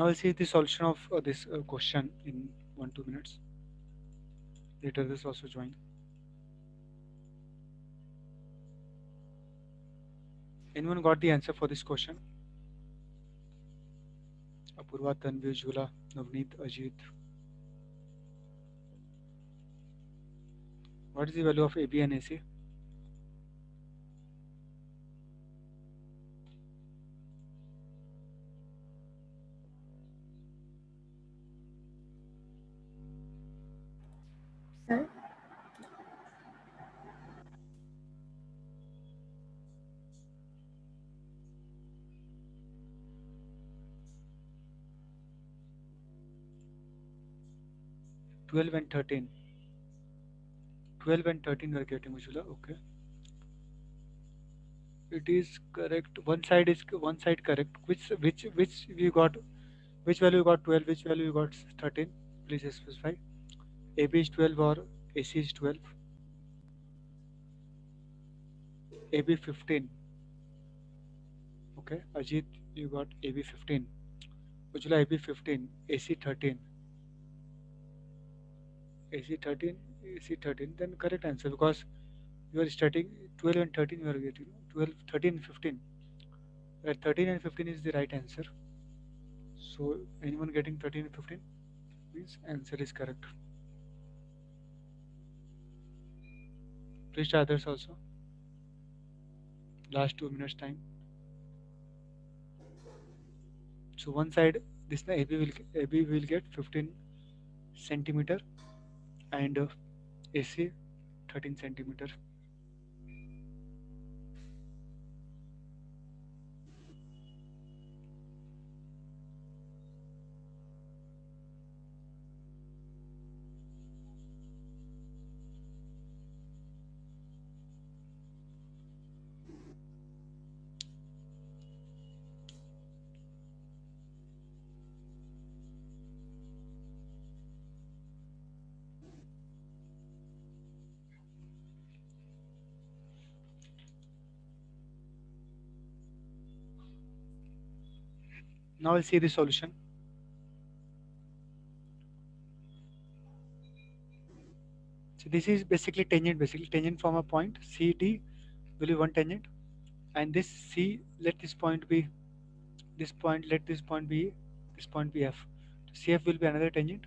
Now we'll see the solution of this question in 1-2 minutes. Later this also join. Anyone got the answer for this question? Apurva, Tanvi, Jula, Navneet, Ajit. What is the value of AB and AC? Sir, 12 and 13. 12 and 13 we are getting, Ujula. Okay. It is correct. One side correct. Which you got? Which value you got 12? Which value you got 13? Please specify. AB is 12 or AC is 12? AB 15. Okay. Ajit, you got AB 15. Ujula AB 15. AC 13. AC 13. AC 13. Then correct answer because you are starting 12 and 13. You are getting 12, 13, and 15. Right, 13 and 15 is the right answer. So anyone getting 13 and 15 means answer is correct. Please try others also. Last 2 minutes time. So one side this AB will get 15 centimeter and AC 13 centimeter. Now we'll see the solution. So this is basically tangent. Basically tangent from a point CD will be one tangent, and this C let this point be this point. Let this point be this point be F. CF will be another tangent.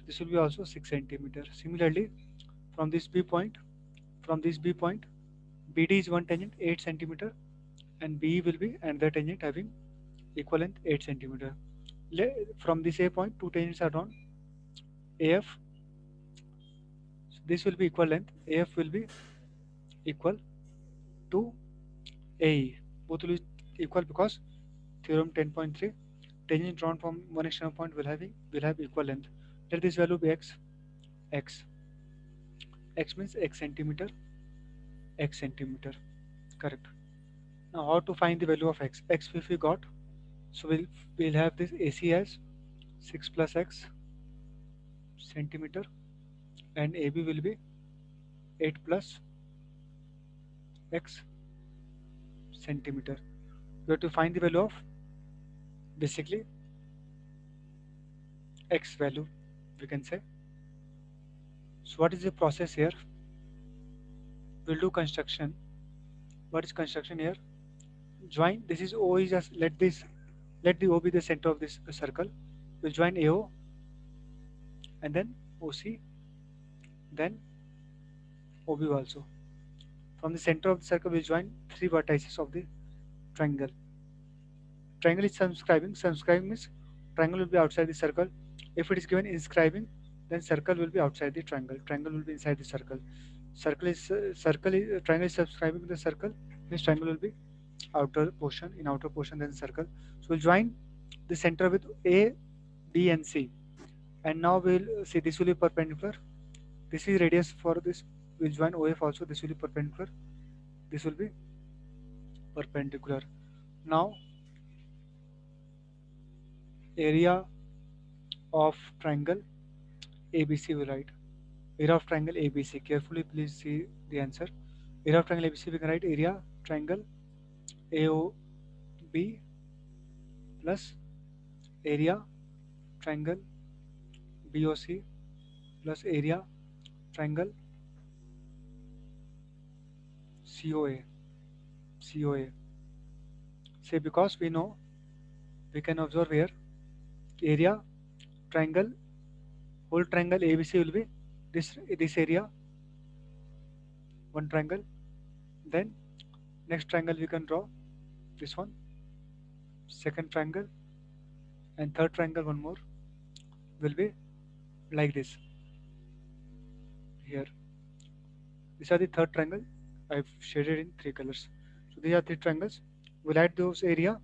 This will be also 6 centimeter. Similarly, from this B point, from this B point, BD is one tangent 8 centimeter, and BE will be another tangent having equal length 8 centimeter. From this A point, two tangents are drawn. AF, so this will be equal length. AF will be equal to AE. Both will be equal because theorem 10.3 tangent drawn from one external point will have equal length. Let this value be x. X. X means x centimeter. X centimeter. Correct. Now how to find the value of x? X if we got, so we'll have this AC as 6 plus x centimeter, and AB will be 8 plus x centimeter. We have to find the value of basically x value, we can say. So what is the process here? We'll do construction. What is construction here? Join. This is O is just let the O be the center of this circle. We'll join AO and then OC, then OB also. From the center of the circle, we'll join three vertices of the triangle. Triangle is subscribing. Subscribing means triangle will be outside the circle. If it is given inscribing, then circle will be outside the triangle. Triangle will be inside the circle. Triangle is subscribing to the circle. Means triangle will be outer portion. In outer portion, then circle. So we'll join the center with A, B, and C. And now we'll see this will be perpendicular. This is radius for this. We'll join OF also. This will be perpendicular. This will be perpendicular. Now area of triangle ABC we write. Area of triangle ABC. Carefully please see the answer. Area of triangle ABC we can write area triangle AOB plus area triangle BOC plus area triangle COA. COA. Say because we know we can observe here area triangle whole triangle ABC will be this area one triangle. Then next triangle we can draw this one second triangle and third triangle one more will be like this here. These are the third triangle I've shaded in three colors. So these are three triangles. We'll add those area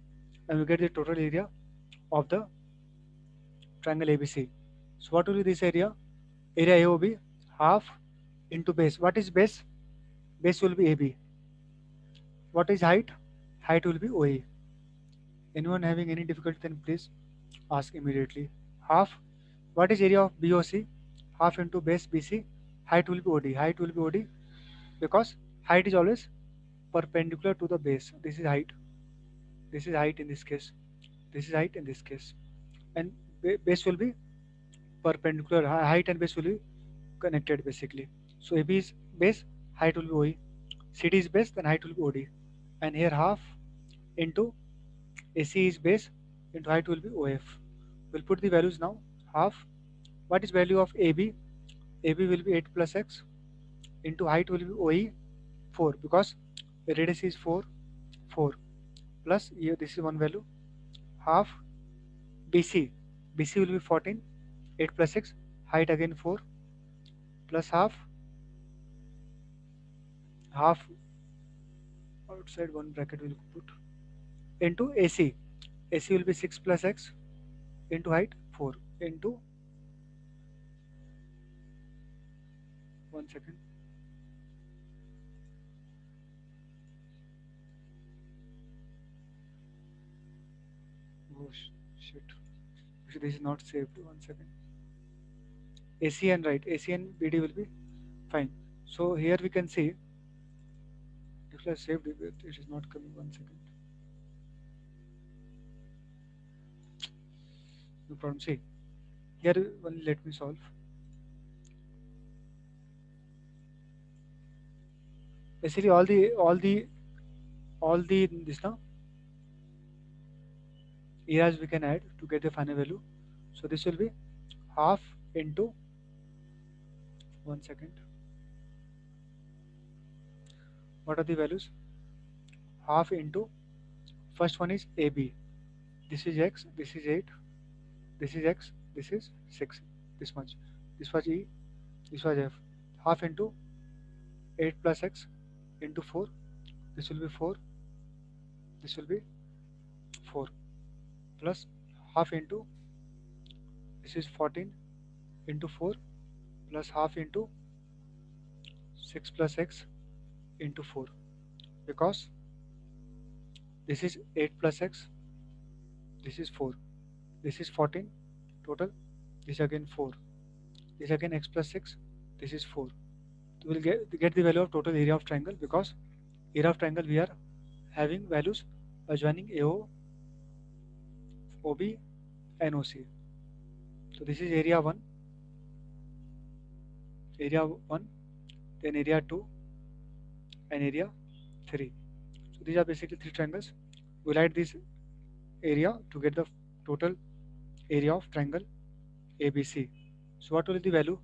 and we get the total area of the triangle ABC. So what will be this area? Area AOB half into base. What is base? Base will be AB. What is height? Height will be OA. Anyone having any difficulty then please ask immediately. Half. What is area of BOC? Half into base BC. Height will be OD. Height will be OD because height is always perpendicular to the base. This is height. This is height in this case. This is height in this case. And base will be perpendicular. Height and base will be connected basically. So AB is base, height will be OE. CD is base, then height will be OD. And here half into AC is base into height will be OF. We'll put the values now. Half. What is value of AB? AB will be 8 plus x into height will be OE 4 because the radius is 4 plus here this is one value half BC. BC will be 14 8 plus 6 height again 4 plus half outside one bracket will put into AC. AC will be 6 plus x into height 4 into 1 second. Oh shit. This is not saved. 1 second. AC and right. AC and BD will be fine. So here we can see if I saved it is not coming. 1 second. No problem. See here one let me solve. Basically all the this now areas we can add to get the final value. So this will be half into 1 second. What are the values? Half into first one is AB. This is x. This is 8. This is x. This is 6. This much. This was E. This was F. Half into 8 plus x into 4. This will be 4. This will be 4 plus half into this is 14 into 4 plus half into 6 plus x into 4 because this is 8 plus x, this is 4, this is 14 total, this again 4, this again x plus 6, this is 4. So we will get the value of total area of triangle because area of triangle we are having values adjoining AO, OB and OC. So this is area 1, then area 2 and area 3. So these are basically three triangles. We'll add this area to get the total area of triangle ABC. So what will be the value?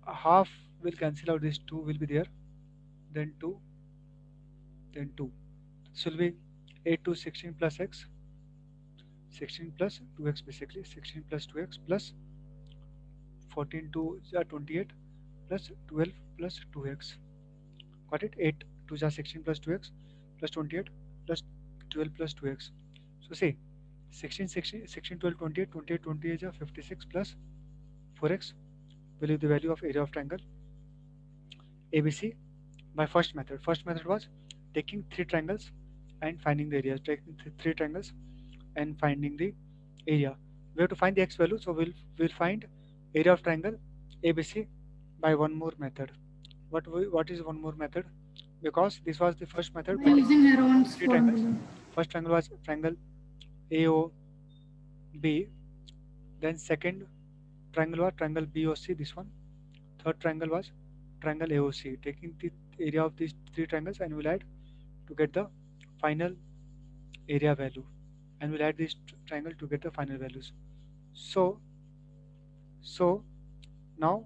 Half will cancel out, this 2 will be there, then 2, then 2. This will be 8 to 16 plus x, 16 plus 2x basically, 16 plus 2x plus 14 to 28 plus 12 plus 2x. Got it? 8 to 16 plus 2x plus 28 plus 12 plus 2x. So say 16, 12, 28, 28, 28 is 56 plus 4x will be the value of area of triangle ABC by first method. First method was taking three triangles and finding the area. Taking three triangles and finding the area. We have to find the x value, so we'll find area of triangle ABC by one more method. What is one more method? Because this was the first method. By using Heron's Three triangles. formula. First triangle was triangle AOB Then second triangle was triangle BOC, this one. Third triangle was triangle AOC. Taking the area of these three triangles and we'll add to get the final area value. And we'll add this triangle to get the final values. So, so now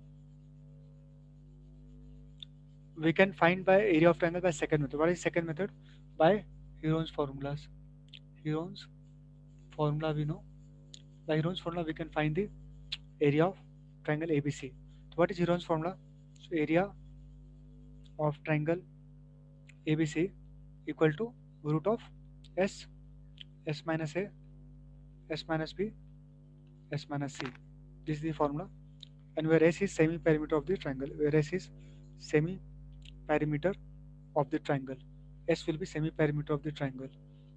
we can find by area of triangle by second method. What is second method? By Heron's formulas. Heron's formula we know. By Heron's formula we can find the area of triangle ABC. So what is Heron's formula? So area of triangle ABC equal to root of S, S minus A, S minus B, S minus C. This is the formula. And where S is semi-perimeter of the triangle. Where S is semi-perimeter of the triangle. S will be semi-perimeter of the triangle.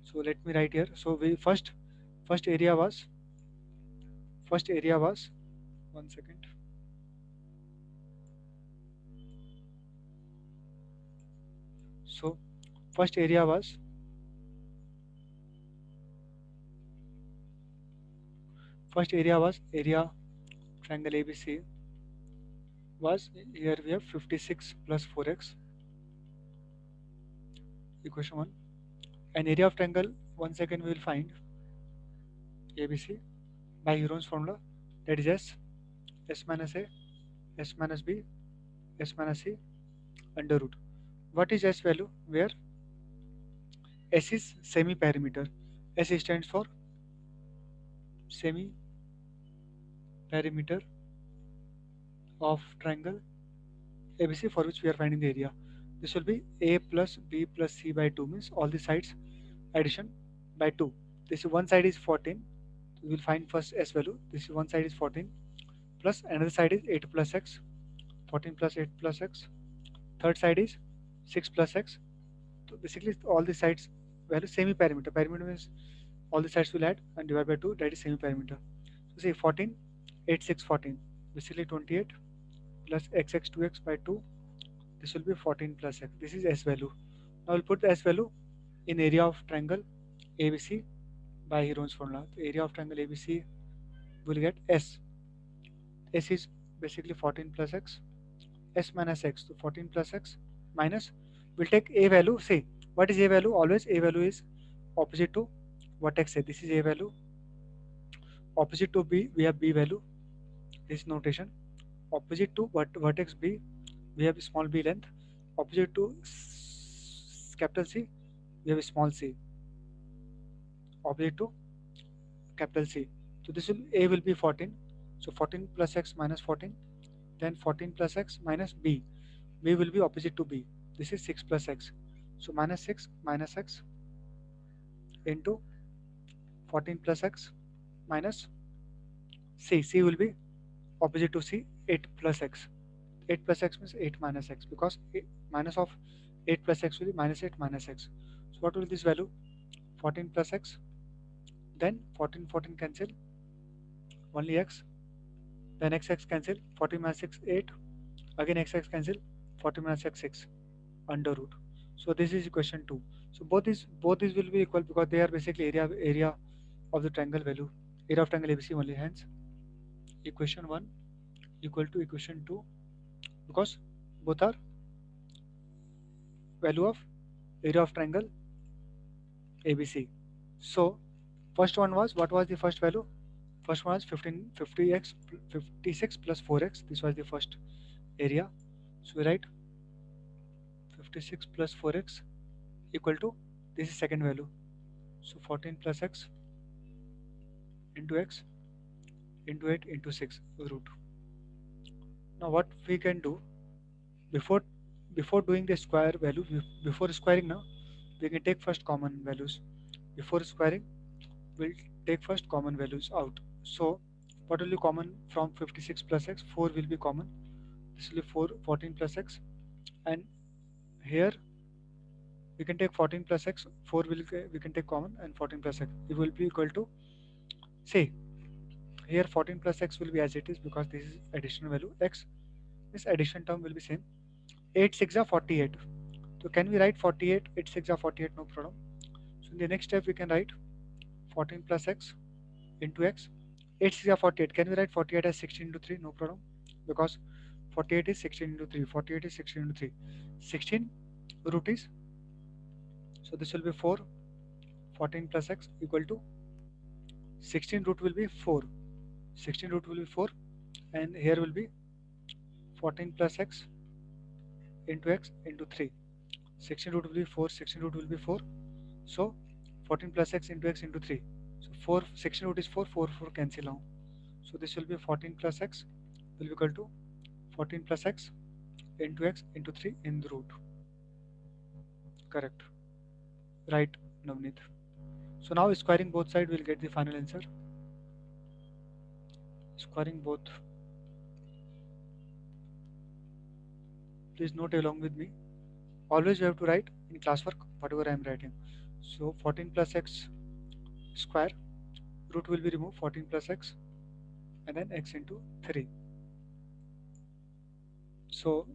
So let me write here. So we first area was one second. So first area was area triangle ABC was, here we have 56 plus 4x equation 1, and area of triangle once again we will find ABC by Heron's formula, that is S minus A, S minus B, S minus C under root. What is S value? Where S is semi-perimeter. S stands for semi-perimeter of triangle ABC for which we are finding the area. This will be A plus B plus C by 2, means all the sides addition by 2. This one side is 14. We will find first S value. This one side is 14 plus another side is 8 plus x. 14 plus 8 plus x. Third side is 6 plus x. So basically all the sides value semi-perimeter. Perimeter means all the sides will add and divide by 2, that is semi-perimeter. So say 14, 8, 6, 14. Basically 28 plus xx 2x by 2. This will be 14 plus x. This is S value. Now we'll put the S value in area of triangle ABC by Heron's formula. The area of triangle ABC will get S. S is basically 14 plus x. S minus x. So 14 plus x minus. We'll take A value. Say, what is A value? Always A value is opposite to vertex A. This is A value. Opposite to B, we have B value. This notation. Opposite to vertex B, we have small b length. Opposite to capital C, we have small c. Opposite to capital C. So this will A will be 14. So 14 plus x minus 14. Then 14 plus x minus B. B will be opposite to B. This is 6 plus x. So minus 6 minus x into 14 plus x minus C. C will be opposite to C, 8 plus x. 8 plus x means 8 minus x, because minus of 8 plus x will be minus 8 minus x. So what will be this value? 14 plus x, then 14 cancel, only x, then x cancel, 14 minus 6 8, again x cancel, 14 minus x 6 under root. So this is equation 2. So both these will be equal because they are basically area of the triangle value, area of triangle ABC only. Hence equation 1 equal to equation 2, because both are value of area of triangle ABC. So first one was, what was the first value? First one was 56 plus 4x. This was the first area. So we write 56 plus 4x equal to, this is second value. So 14 plus x into 8 into 6 root. Now what we can do, before doing the square value, before squaring now, we can take first common values. Before squaring, we'll take first common values out. So what will be common from 56 plus x? 4 will be common. This will be 14 plus x, and here we can take 14 plus x. 4 we can take common, and 14 plus x, it will be equal to, say here 14 plus x will be as it is because this is additional value. X, this addition term will be same. 8 6 are 48. So can we write 48? 8 6 are 48, no problem. So in the next step we can write 14 plus x into x. 8 6 are 48. Can we write 48 as 16 into 3? No problem. Because 48 is 16 into 3. 48 is 16 into 3. 16 root is, so this will be 4. 14 plus x equal to 16 root will be 4. 16 root will be 4. And here will be 14 plus x into 3. 16 root will be 4. 16 root will be 4. So 14 plus x into 3. So 4, 16 root is 4. 4, 4 cancel now. So this will be 14 plus x will be equal to 14 plus x into 3 in the root. Correct. Right, Navneet. So now squaring both sides will get the final answer. Squaring both. Please note along with me. Always you have to write in classwork whatever I am writing. So 14 plus x square, root will be removed, 14 plus x and then x into 3. So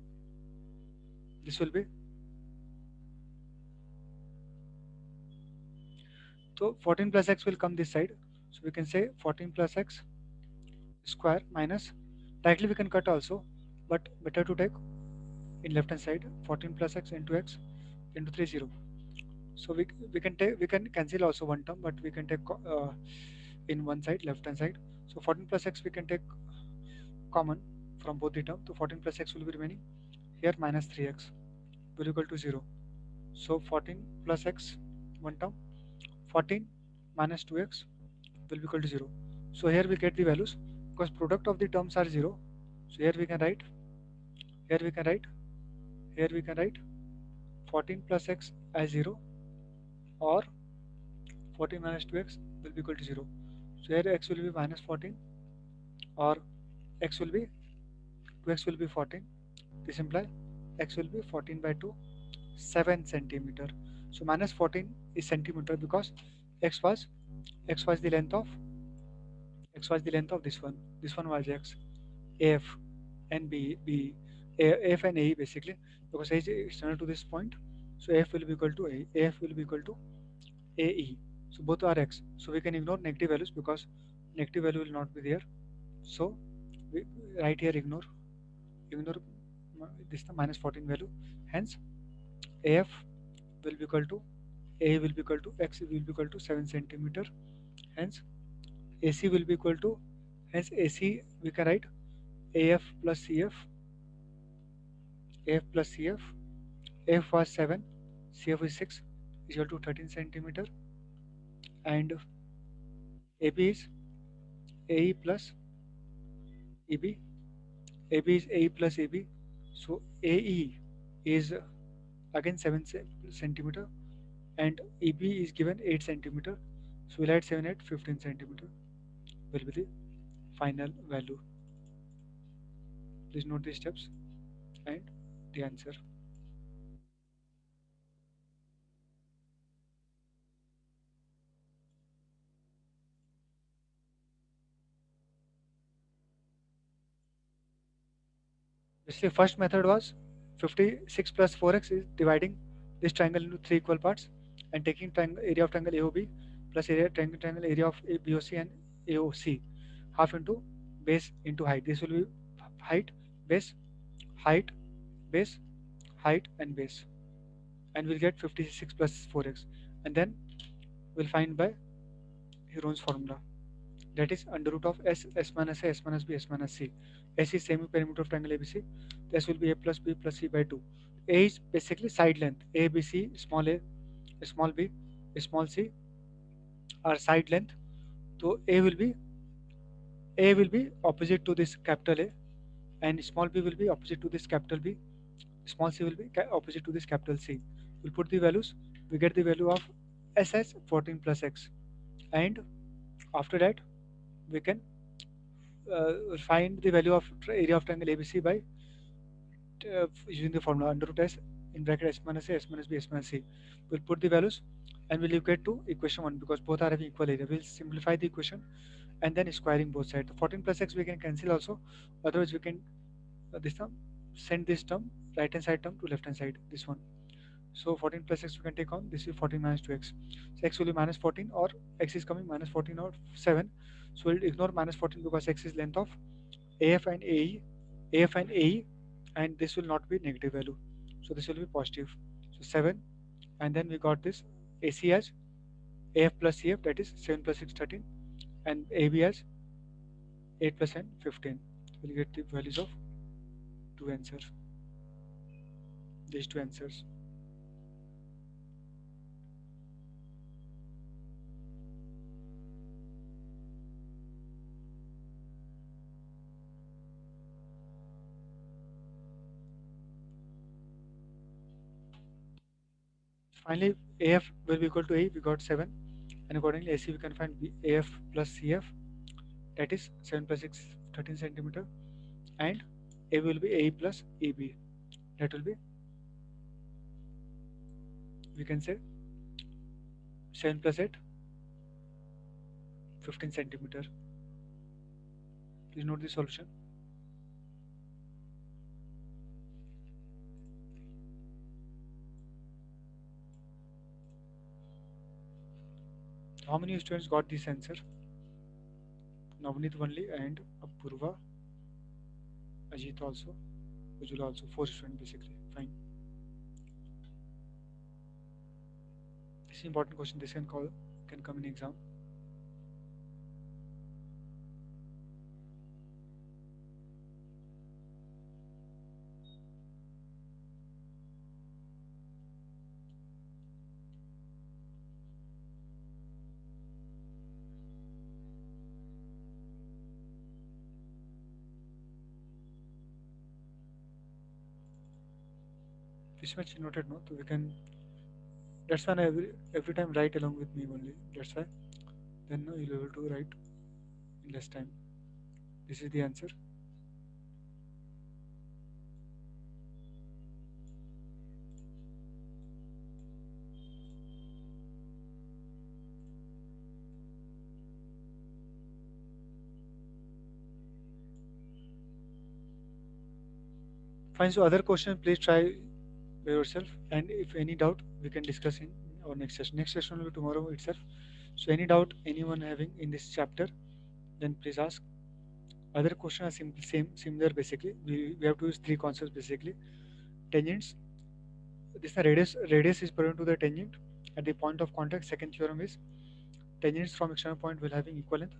this will be, so 14 plus x will come this side. So we can say 14 plus x square minus, directly we can cut also, but better to take in left hand side 14 plus x into 3 0. So we can take, we can cancel also one term, but we can take in one side left hand side. So 14 plus x we can take common from both the term. So 14 plus x will be remaining here, minus 3x will equal to 0. So 14 plus x one term, 14 minus 2x will be equal to 0. So here we get the values because product of the terms are 0. So here we can write, here we can write, here we can write 14 plus x as 0 or 14 minus 2x will be equal to 0. So here x will be minus 14 or x will be 2x will be 14. This implies x will be 14 by 2, 7 centimeter. So minus 14 is centimeter because x was x was the length of x was the length of this one. This one was x. AF and B, AF and AE basically, because A is external to this point. So AF will be equal to A. AF will be equal to AE. So both are x. So we can ignore negative values because negative value will not be there. So we right here ignore this the minus 14 value. Hence AF will be equal to A will be equal to x will be equal to 7 centimeter. Hence AC will be equal to, hence AC we can write AF plus CF, AF plus CF, AF was 7, CF is 6, is equal to 13 centimeter, and AB is AE plus EB, AB is AE plus AB, so AE is again 7 centimeter and EB is given 8 centimeter, so we'll add 7 at 15 centimeter will be the final value. Please note the steps and the answer. Basically, first method was 56 plus 4x is dividing this triangle into three equal parts and taking triangle, area of triangle AOB plus triangle area of BOC and AOC half into base into height. This will be height, base, height, base, height and base, and we'll get 56 plus 4x, and then we'll find by Heron's formula, that is under root of s minus a, s minus b, s minus c. S is semi perimeter of triangle ABC. S will be a plus b plus c by 2. A is basically side length. A, B, C, small b, small c are side length. So A will be opposite to this capital A, and small b will be opposite to this capital B. Small c will be opposite to this capital C. We'll put the values. We get the value of S as 14 plus x, and after that we can find the value of area of triangle ABC by using the formula under root s in bracket s minus a, s minus b, s minus c. We'll put the values and we'll equate to equation 1 because both are having equal area. We'll simplify the equation and then squaring both sides. 14 plus x we can cancel also. Otherwise we can this term, send this term right hand side term to left hand side, this one. So 14 plus x we can take on. This is 14 minus 2x. So x will be minus 14, or x is coming minus 14 or 7. So we'll ignore minus 14 because x is length of AF and AE, AF and AE, and this will not be negative value. So this will be positive. So 7, and then we got this AC as AF plus CF, that is 7 plus 6 13, and AB as 8 plus n 15. We'll get the values of two answers. These two answers. Finally, AF will be equal to AE. We got 7, and accordingly AC we can find AF plus CF, that is 7 plus 6 13 centimeter, and AB will be AE plus EB, that will be, we can say, 7 plus 8 15 centimeter. Please note the solution. How many students got this answer? Navneet only, and Apurva, Ajit also, Ujjwala also. 4 students basically. Fine. This is important question. This can come in exam. This much noted, no? So we can. That's why every time write along with me only. That's why. Then no, you'll be able to write in less time. This is the answer. Fine. So other question, please try by yourself. And if any doubt, we can discuss in our next session. Next session will be tomorrow itself. So any doubt anyone having in this chapter, then please ask. Other question are simple, similar basically. We have to use three concepts basically. Tangents. This radius is perpendicular to the tangent at the point of contact. Second theorem is tangents from external point will having equal length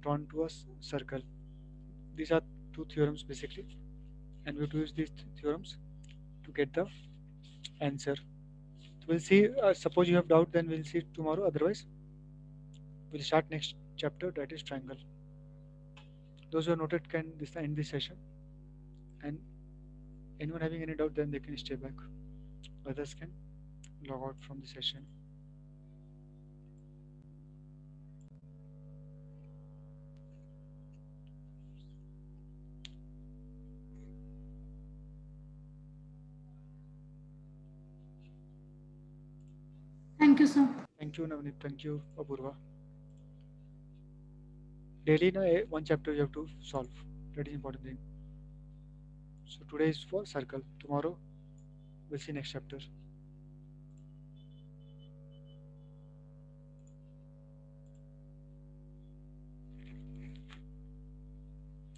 drawn to a circle. These are two theorems basically, and we have to use these theorems to get the answer. We'll see. Suppose you have doubt, then we'll see tomorrow. Otherwise, we'll start next chapter, that is triangle. Those who are noted can end this session, and anyone having any doubt, then they can stay back. Others can log out from the session. Thank you, sir. Thank you, Navneet. Thank you, Apurva. Daily, one chapter you have to solve. That is important thing. So today is for circle. Tomorrow we'll see next chapter.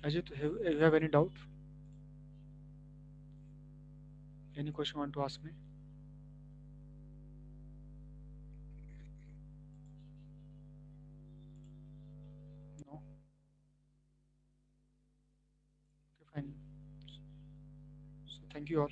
Ajit, you have any doubt? Any question you want to ask me? No? Okay, fine. So thank you all.